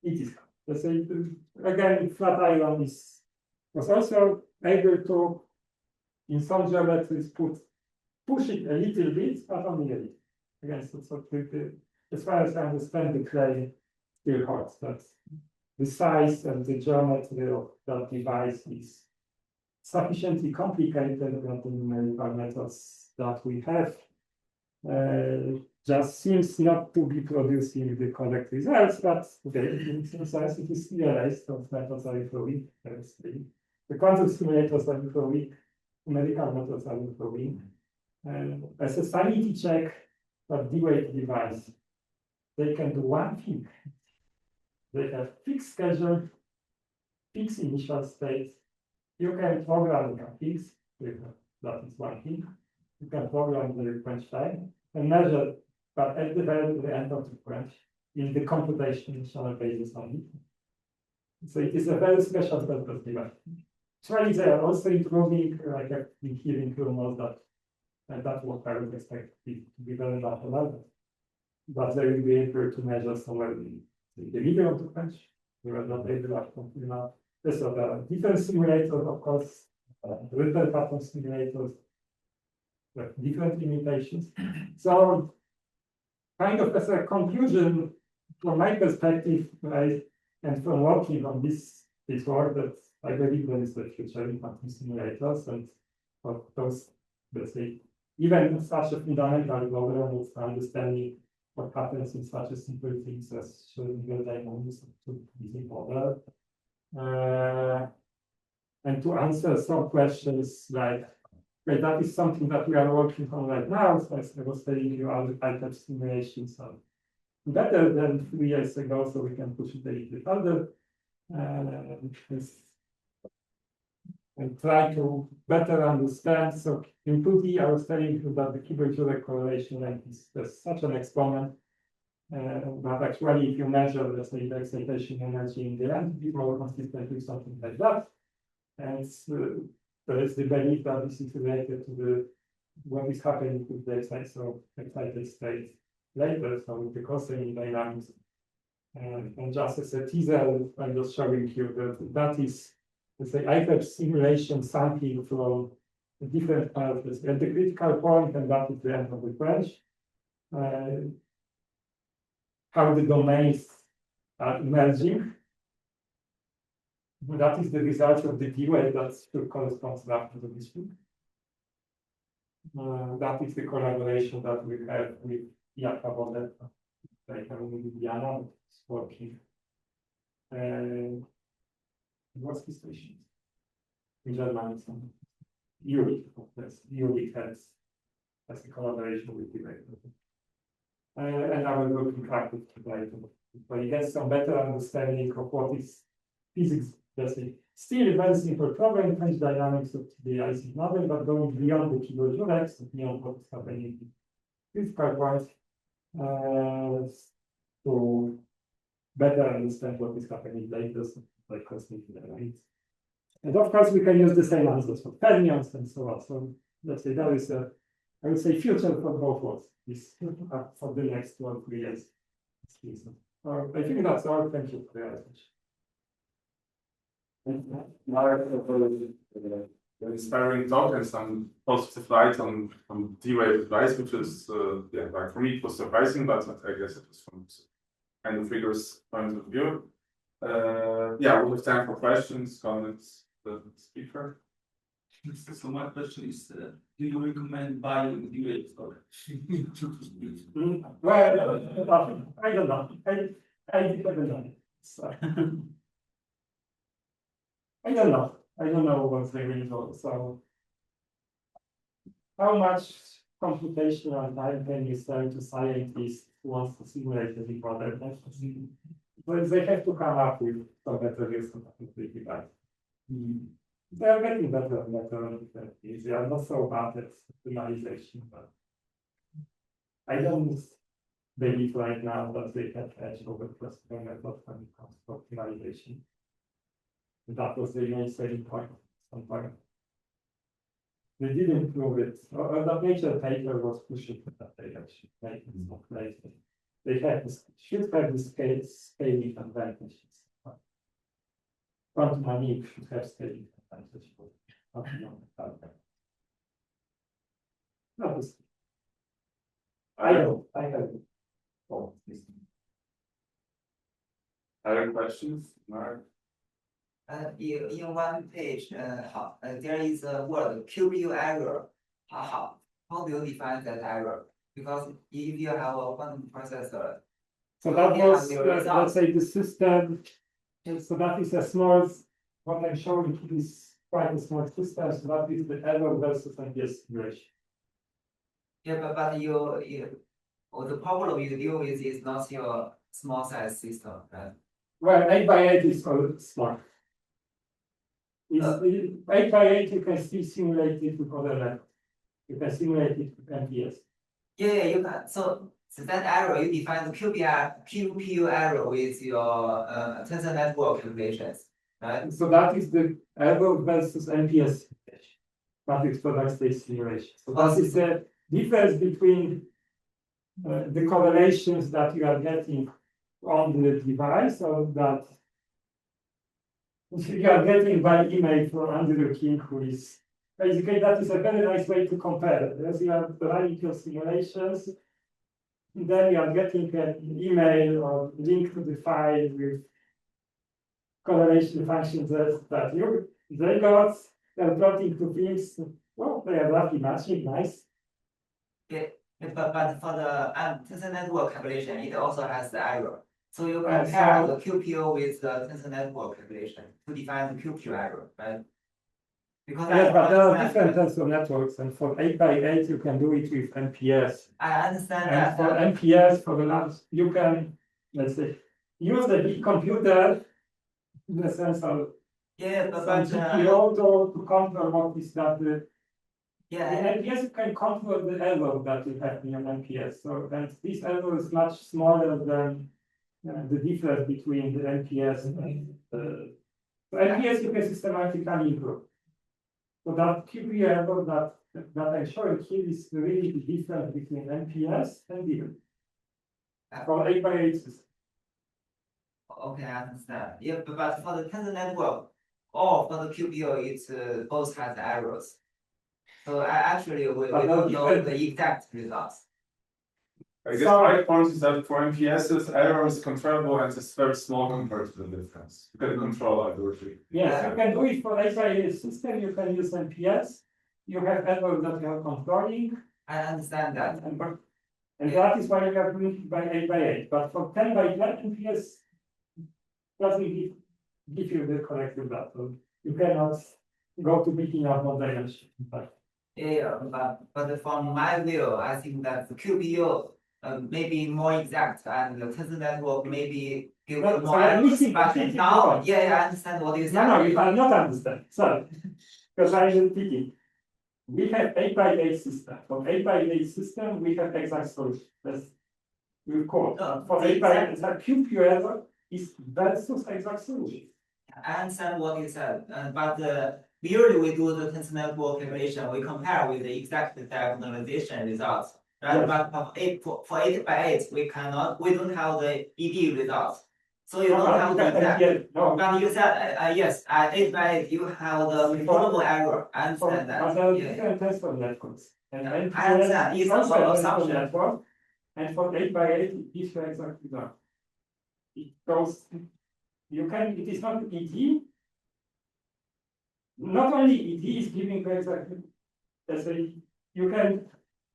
it is, let's say, again, Flatiron was also able to, in some geometries, push it a little bit, but only a little. Again, so as far as I understand, the claim still holds that the size and the geometry of that device is sufficiently complicated that the numerical methods that we have just seems not to be producing the correct results, but okay, in some sense it is realized those methods are improving. The quantum simulators are improving, numerical methods are improving. As a sanity check of D-weight device, they can do one thing. They have fixed schedule, fixed initial state. You can program the fix, that is one thing. You can program the quench time and measure, but at the end of the quench in the computational basis only. So it is a very special purpose device. Actually, they are also improving, like I've been hearing rumors that, and that's what I would expect to be very natural, but they will be able to measure somewhere in the middle of the quench. We were not able to now. So there are different simulators, of course, ripple pattern simulators, with different limitations. So, kind of as a conclusion, from my perspective, and from working on this work, that I believe there is a future in quantum simulators, and for those, let's say, even such a fundamental problem of understanding what happens in such a simple things as Schrödinger dynamics to busy model. And to answer some questions like, okay, that is something that we are working on right now. So as I was telling you, our type simulations are better than 3 years ago, so we can push it a little further. and try to better understand. So in 2D, I was telling you that the Kibble-Jurek correlation length is just such an exponent. But actually, if you measure, let's say, the excitation energy in the end, it's more consistent with something like that. And there is the belief that this is related to what is happening with the excited state later, so with the cosine dynamics. And just as a teaser, I'm just showing you that is, let's say, I have simulation sampling from different parts at the critical point, and that is the end of the branch. How the domains are emerging. That is the result of the D-wave that should correspond roughly to this one. That is the collaboration that we have with Jagielloński. Like with Diana, it's working. What's his station? In Germany, Uri has a collaboration with the and I will look in Krakowie today to get some better understanding of what is physics. Let's say still very simple problem, French dynamics of the Ising model, but going beyond the Kibble-Jurek, beyond what is happening in physical points, to better understand what is happening later, like cosmic dynamics. And of course, we can use the same answers for fermions and so on. So let's say that is a, I would say, future for both worlds. This for the next 2 or 3 years. I think that's all. Thank you for your attention. Marek, very inspiring talk and some positive light on D-wave advice, which is like for me it was surprising, but I guess it was from kind of rigorous point of view. Yeah, we have time for questions, comments. The speaker. So my question is, do you recommend buying D-wave? Well, I don't know. I depend on it. So. I don't know. I don't know what's the result. So, how much computational time can you spend to scientists who wants to simulate the model? But they have to come up with some better use of completely right. They are getting better and better. They are not so bad at optimization, but I don't believe right now that they have edge over classical methods when it comes to optimization. That was the main selling point at some point. They didn't prove it. The Nature paper was pushing that they actually make it more later. They should have the scaling advantages. Quantum mechanics should have scaling advantages. That was. I have. Oh, Other questions, Mark? In one page, there is a word QPU error. How do you define that error? Because if you have a quantum processor, so that was let's say the system. So that is a small. What I'm showing you is quite a small system. So that is the error versus NPS ratio. Yeah, but the problem you deal with is not your small size system, right? Well, 8x8 is called smart. 8x8 you can still simulate it with other methods. You can simulate it with NPS. Yeah, you can. So that error, you define the QPU error with your tensor network calculations, right? So that is the error versus NPS matrix product state simulation. So that is the difference between the correlations that you are getting on the device, or that you are getting by email from Andrew King, who is basically, that is a very nice way to compare. As you are running your simulations, then you are getting an email or link to the file with correlation functions that they got. They're plotting two things. Well, they are roughly matching, nice. Yeah, but for the tensor network calculation, it also has the error. So you compare the QPU with the tensor network calculation to define the QPU error, right? Because yes, but there are different tensor networks, and for 8x8 you can do it with NPS. I understand and that. For NPS, for the last, you can, let's say, use the big computer in the sense of Yeah, but, some GPO to control what is that the yeah, NPS can control the error that you have in your NPS. So and this error is much smaller than the difference between the NPS and so NPS you can systematically improve. So that QP error that I'm showing here is really the difference between NPS and DIR for 8x8 system. okay, I understand. Yeah, but for the tensor network, or for the QPO, it's both has errors. So actually, we don't know the exact results. I guess my point is that for MPSs, error is controllable and it's very small compared to the difference. You can control algorithm. Yes, you can do it for 8x8 system, you can use NPS, you have error that you are controlling. I understand that. And that is why you are doing it by 8x8, but for 10x10 NPS doesn't give you the correct result. So you cannot go to big enough one dimension. Yeah, but from my view, I think that the QPO may be more exact and the tensor network maybe give No, you so more I'm errors. missing But the now, point. yeah, I understand what you said. No, you cannot understand. Sorry, because I'm repeating. We have 8x8 system. For 8x8 system, we have exact solution. That's we call. No, For the 8x8, the QQ error is versus exact solution. I understand what you said, but usually we do the tensor network calculation, we compare with the exact diagonalization results. Right? Yes. But for 8x8, we don't have the ED results. So you No, don't have the exact. no. But you said, yes, at 8x8, you have the controllable error. I understand that. But there are Yeah. different tensor networks. And I NPS understand. is It's also also a tensor assumption. network. And for 8x8, it gives you exactly that. It goes, you can, it is not ED. Not only ED is giving you exactly, let's say, you can,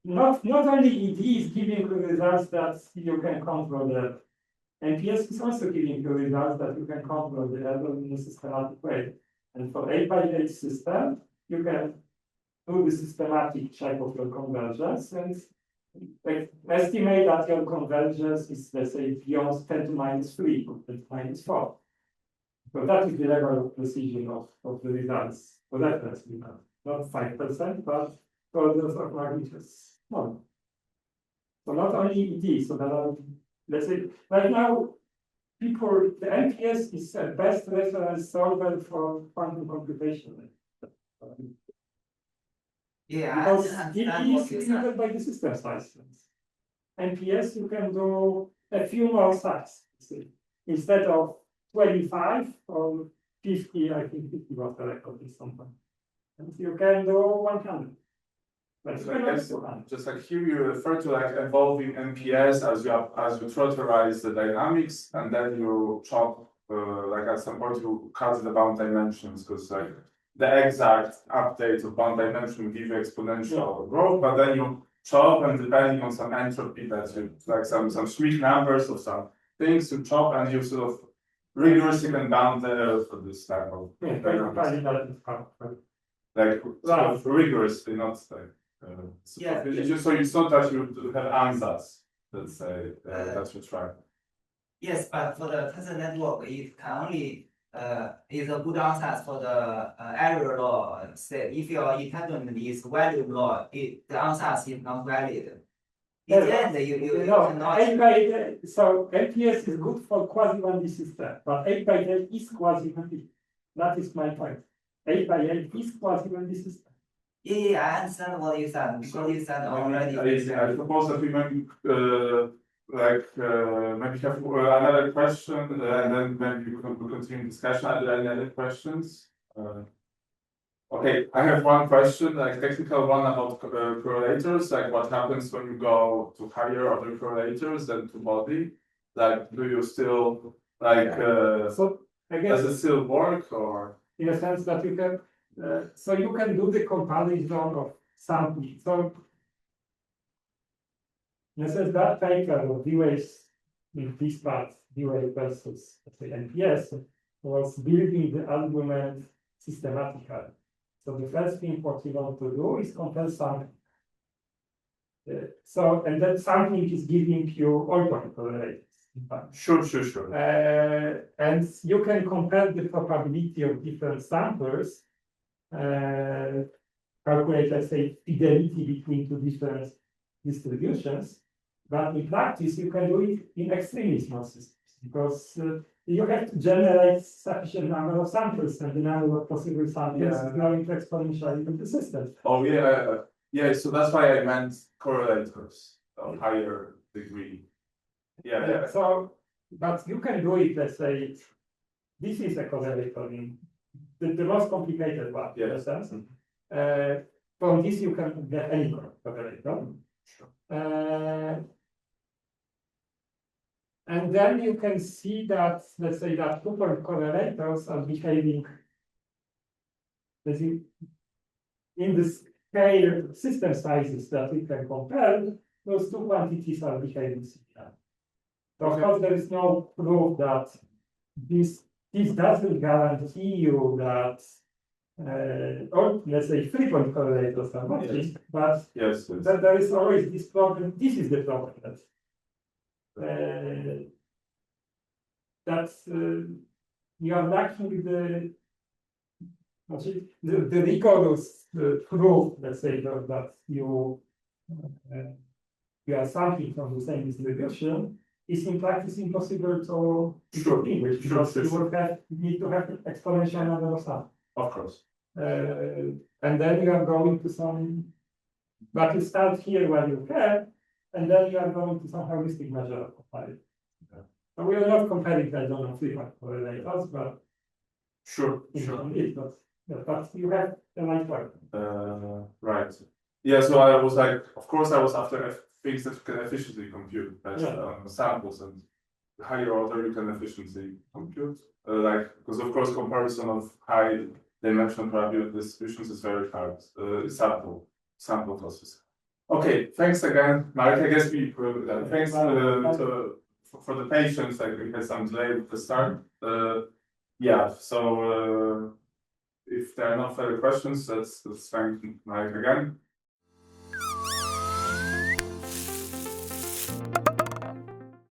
not only ED is giving you results that you can control the NPS is also giving you results that you can control the error in a systematic way. And for 8x8 system, you can do the systematic check of your convergence and estimate that your convergence is, let's say, beyond 10 to minus 3 or 10 to minus 4. So that is the level of precision of the results for reference results. Not 5%, but orders of magnitude smaller. So not only ED, so there are, let's say, right now, the NPS is the best reference solver for quantum computation. Yeah, Because I DE understand what is you said. limited by the system size. NPS, you can do a few more size. Instead of 25 or 50, I think 50 was the record at some point. And you can do 100. But So I guess just like here you refer to like evolving NPS as you trottleize the dynamics and then you chop like at some point you cut the bound dimensions because like the exact update of bound dimension will give you exponential growth, but then you chop and depending on some entropy that you like some Schmidt numbers or some things you chop and you sort of rigorously can bound the error for this type of dynamics. Like sort of rigorously, not like Yeah. it's just so it's not that you have answers, let's say that you try. Yes, but for the tensor network, it can only is a good answer for the error law. Say if your entanglement is value law, the answer is not valid. In the end, you cannot. So NPS is good for quasi-1D system, but 8x8 is quasi-1D. That is my point. 8x8 is quasi-1D system. Yeah, I understand what you said because you said already. I suppose that we maybe maybe have another question and then maybe we can continue discussion. Are there any other questions? Okay, I have one question, like technical one about correlators, like what happens when you go to higher order correlators than to body? Like, do you still like So I guess does it still work or? in a sense that you can, so you can do the comparison of sampling. So in a sense that paper of D-Waves in this part, D-Wave versus let's say NPS, was building the argument systematically. So the first thing what you want to do is compare sampling. So and that sampling is giving you all correlators. in fact. Sure. And you can compare the probability of different samplers, calculate, let's say, fidelity between two different distributions. But in practice, you can do it in extremely small systems because you have to generate sufficient number of samples, and the number of possible samples is growing exponentially in the system. Oh yeah. So that's why I meant correlators of higher degree. Yeah. So, but you can do it. Let's say this is a correlator in the most complicated one. Yeah. In a sense. From this you can get any correlator. And then you can see that, let's say, that two-point correlators are behaving in the scale system sizes that we can compare. Those two quantities are behaving similar. So of course, there is no proof that this doesn't guarantee you that, or let's say, three-point correlators are matching, but Yes. there is always this problem. This is the problem that you are lacking the rigorous proof, let's say, that you are sampling from the same distribution. Is in practice impossible to distinguish because you need to have exponential number of samples. Of course. And then you are going to some, but you start here where you have, and then you are going to some heuristic measure of comparison. So we are not comparing that on three-point correlators, but Sure. but you have the right work. Right. Yeah. So I was like, of course, I was after things that you can efficiently compute based on samples, and the higher order you can efficiently compute. Because of course, comparison of high dimensional probability distributions is very hard. Sample process. Okay, thanks again, Marek. I guess thanks for the patience. Like we had some delay with the start. So if there are no further questions, let's thank Marek again.